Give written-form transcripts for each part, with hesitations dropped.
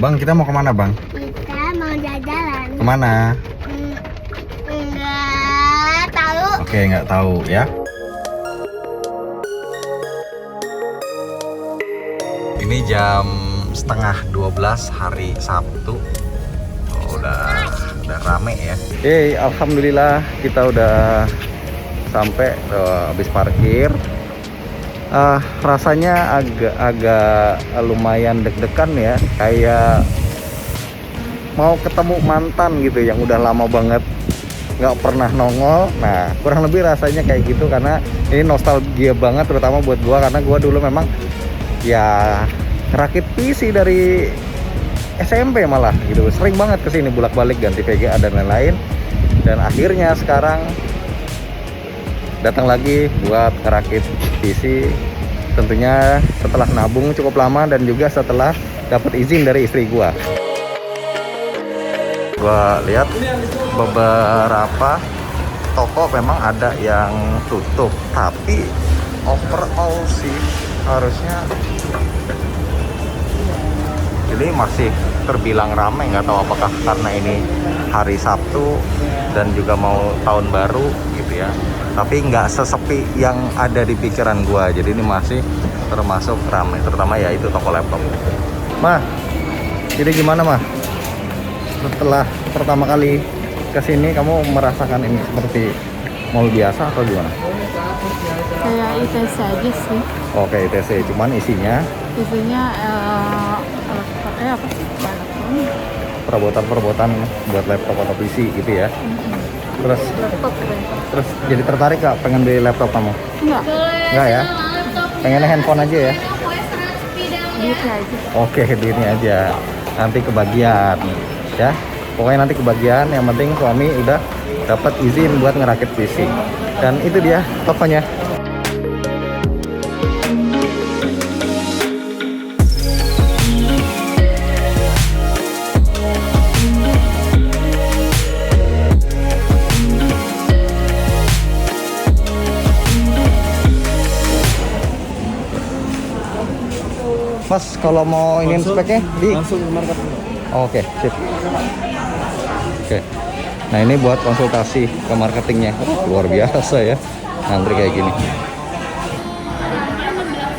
Bang, kita mau kemana bang? Kita mau jalan. Kemana? Enggak tahu. Oke, nggak tahu ya. Ini jam setengah 12 hari Sabtu. Oh, udah rame ya. Alhamdulillah kita udah sampai, habis parkir. Rasanya agak lumayan deg-degan ya, kayak mau ketemu mantan gitu yang udah lama banget nggak pernah nongol. Nah, kurang lebih rasanya kayak gitu, karena ini nostalgia banget terutama buat gua, karena gua dulu memang ya rakit PC dari SMP malah gitu, sering banget kesini bolak-balik ganti VGA dan lain-lain, dan akhirnya sekarang datang lagi buat ngerakit PC, tentunya setelah nabung cukup lama dan juga setelah dapat izin dari istri gua lihat beberapa toko memang ada yang tutup, tapi overall sih harusnya ini masih terbilang ramai. Nggak tahu apakah karena ini hari Sabtu dan juga mau tahun baru gitu ya, tapi nggak sesepi yang ada di pikiran gua. Jadi ini masih termasuk ramai, terutama ya itu toko laptop. Mah, jadi gimana mah? Setelah pertama kali kesini, kamu merasakan ini seperti mall biasa atau gimana? Kayak ITC aja sih. Oke, ITC, cuman isinya pakai apa sih? perabotan buat laptop atau PC gitu ya. Terus terus jadi tertarik gak pengen beli laptop kamu? Enggak ya? Pengennya handphone aja ya? Duitnya aja. Oke, duitnya aja. Nanti kebagian ya. Pokoknya nanti kebagian, yang penting suami udah dapat izin buat ngerakit PC. Dan itu dia tokonya. Mas, kalau mau ingin speknya langsung ke market. Oke, sip. Oke. Nah, ini buat konsultasi ke marketingnya. Luar biasa ya. Antri kayak gini.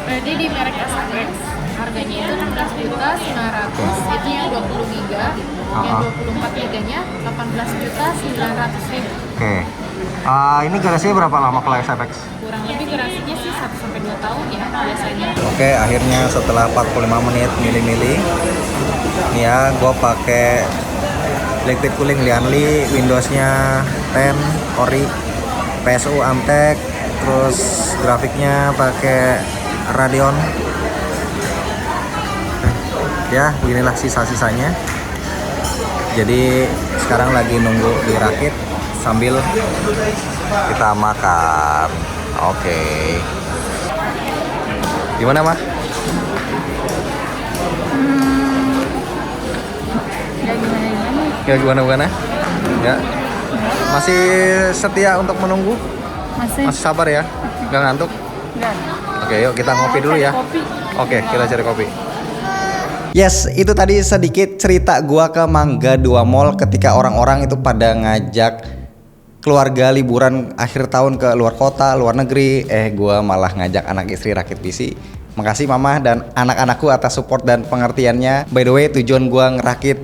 Jadi di merek Asadex harganya itu 16.900.000, itu yang 20 giga, yang 24 giganya 18.900.000. Oke. Ini garansinya berapa lama kalau SFX? Kurang lebih garansinya sih 1-2 tahun ya biasanya. Oke, akhirnya setelah 45 menit milih-milih, nih ya, gue pakai liquid cooling Lianli, Windowsnya 10 Ori, PSU Amtek, terus grafiknya pakai Radeon. Ya, beginilah sisa-sisanya. Jadi sekarang lagi nunggu dirakit sambil kita makan. Oke. Gimana mah? Ya gimana? Ya. Masih setia untuk menunggu? Masih sabar ya? Gak ngantuk? Enggak. Oke, yuk kita ngopi dulu ya. Kopi. Oke, kita cari kopi. Yes, itu tadi sedikit cerita gua ke Mangga 2 Mall ketika orang-orang itu pada ngajak keluarga liburan akhir tahun ke luar kota, luar negeri. Gua malah ngajak anak istri rakit PC. Makasih mama dan anak-anakku atas support dan pengertiannya. By the way, tujuan gua ngerakit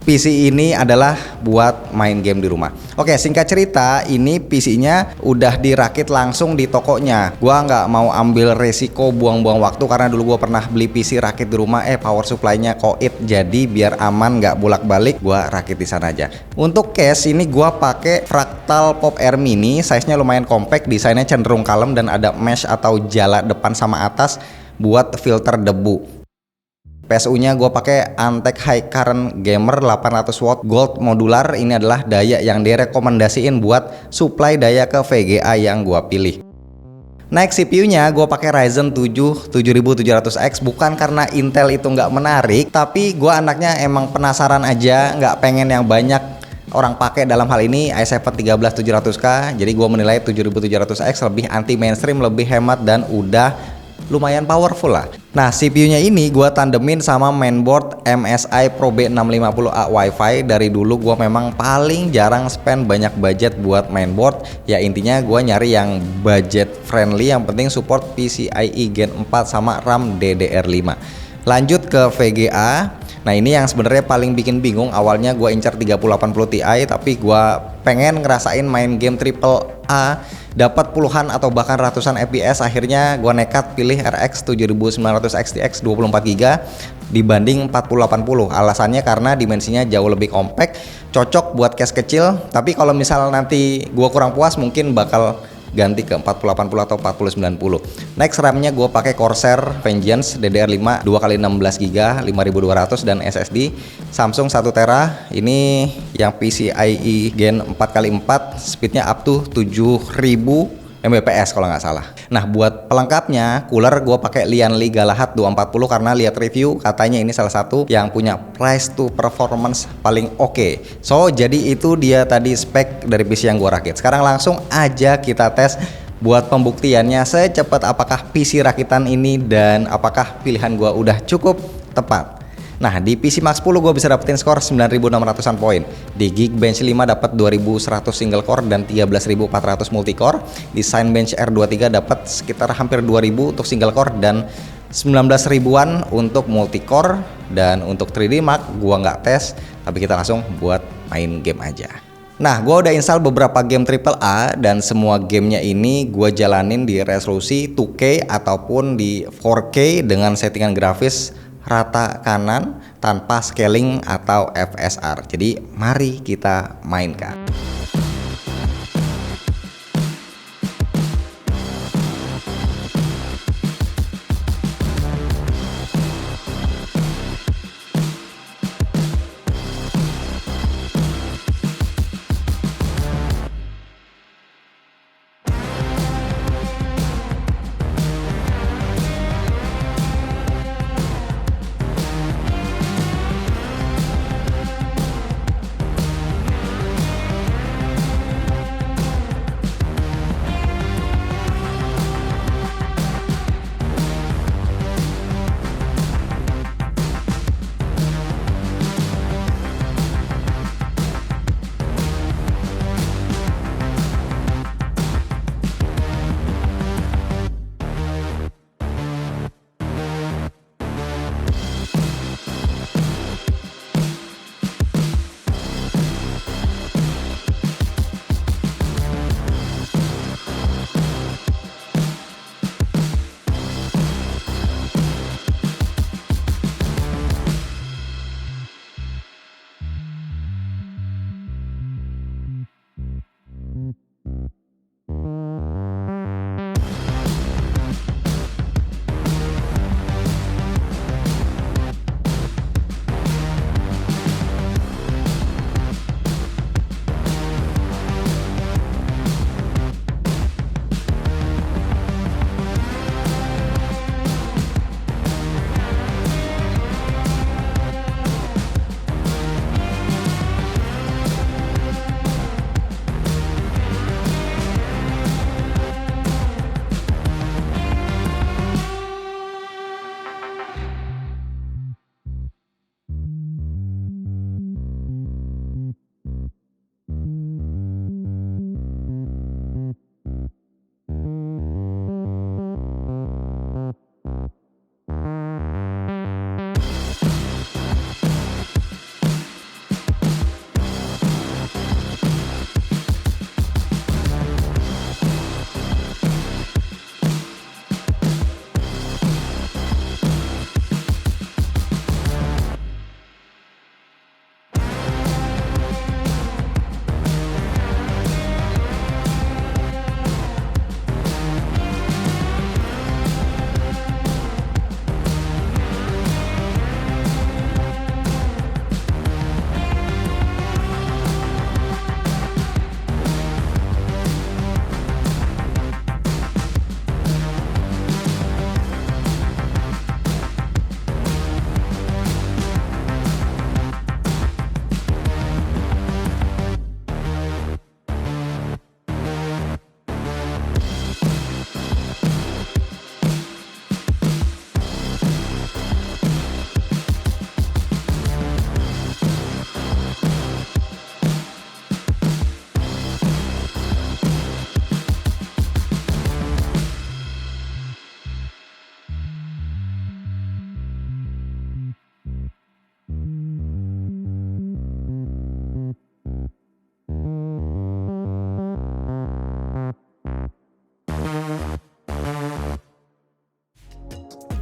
PC ini adalah buat main game di rumah. Oke, singkat cerita, ini PC-nya udah dirakit langsung di tokonya. Gua nggak mau ambil resiko buang-buang waktu, karena dulu gua pernah beli PC rakit di rumah, power supply-nya koit. Jadi biar aman nggak bolak-balik, gua rakit di sana aja. Untuk case ini gua pakai Fractal Pop Air Mini, size-nya lumayan compact, desainnya cenderung kalem dan ada mesh atau jala depan sama atas buat filter debu. PSU-nya gue pakai Antec High Current Gamer 800 watt gold modular. Ini adalah daya yang direkomendasiin buat supply daya ke VGA yang gue pilih. Next, CPU-nya gue pakai Ryzen 7 7700X, bukan karena Intel itu nggak menarik, tapi gue anaknya emang penasaran aja, nggak pengen yang banyak orang pakai. Dalam hal ini i7 13700K, jadi gue menilai 7700X lebih anti mainstream, lebih hemat, dan udah lumayan powerful lah. Nah, CPU-nya ini gua tandemin sama mainboard MSI Pro B650A Wi-Fi. Dari dulu gua memang paling jarang spend banyak budget buat mainboard. Ya intinya gua nyari yang budget friendly, yang penting support PCIe Gen 4 sama RAM DDR5. Lanjut ke VGA. Nah, ini yang sebenarnya paling bikin bingung. Awalnya gua incar 3080 Ti, tapi gua pengen ngerasain main game triple A dapat puluhan atau bahkan ratusan FPS. Akhirnya gua nekat pilih RX 7900 XTX 24GB dibanding 4080. Alasannya karena dimensinya jauh lebih compact, cocok buat case kecil. Tapi kalau misal nanti gua kurang puas, mungkin bakal ganti ke 4080 atau 4090. Next, RAM-nya gue pakai Corsair Vengeance DDR5 2x16GB 5200 dan SSD Samsung 1TB. Ini yang PCIe Gen 4x4, speednya up to 7000 Mbps kalau nggak salah. Nah, buat pelengkapnya cooler gue pakai Lianli Galahad 240 karena lihat review katanya ini salah satu yang punya price to performance paling oke. So, jadi itu dia tadi spek dari PC yang gue rakit. Sekarang langsung aja kita tes buat pembuktiannya secepat apakah PC rakitan ini dan apakah pilihan gue udah cukup tepat. Nah, di PC Max 10 gue bisa dapetin skor 9600-an poin. Di Geekbench 5 dapat 2100 single core dan 13400 multicore. Di Cinebench R23 dapat sekitar hampir 2000 untuk single core dan 19 ribuan untuk multicore. Dan untuk 3D Mark gua nggak tes, tapi kita langsung buat main game aja. Nah, gua udah install beberapa game AAA dan semua gamenya ini gua jalanin di resolusi 2K ataupun di 4K dengan settingan grafis rata kanan tanpa scaling atau FSR. Jadi mari kita mainkan.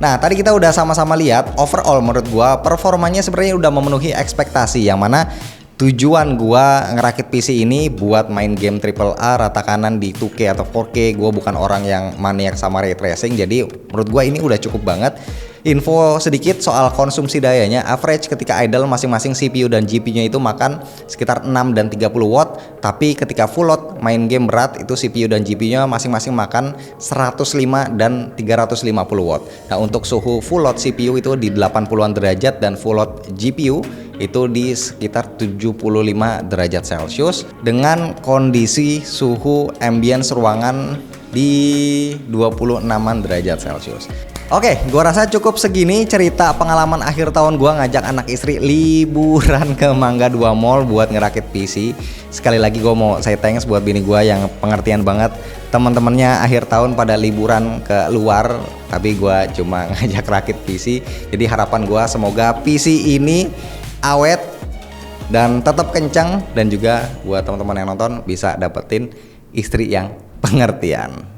Nah, tadi kita udah sama-sama lihat overall menurut gua performanya sebenarnya udah memenuhi ekspektasi, yang mana tujuan gua ngerakit PC ini buat main game AAA rata kanan di 2K atau 4K. Gua bukan orang yang maniak sama ray tracing, jadi menurut gua ini udah cukup banget. Info sedikit soal konsumsi dayanya, average ketika idle masing-masing CPU dan GPU-nya itu makan sekitar 6 dan 30 watt, tapi ketika full load main game berat itu CPU dan GPU-nya masing-masing makan 105 dan 350 watt. Nah, untuk suhu full load CPU itu di 80-an derajat dan full load GPU itu di sekitar 75 derajat Celcius dengan kondisi suhu ambience ruangan di 26-an derajat Celcius. Oke, gua rasa cukup segini cerita pengalaman akhir tahun gua ngajak anak istri liburan ke Mangga 2 Mall buat ngerakit PC. Sekali lagi gua mau say thanks buat bini gua yang pengertian banget. Teman-temannya akhir tahun pada liburan ke luar, tapi gua cuma ngajak rakit PC. Jadi harapan gua semoga PC ini awet dan tetap kencang, dan juga buat teman-teman yang nonton bisa dapetin istri yang pengertian.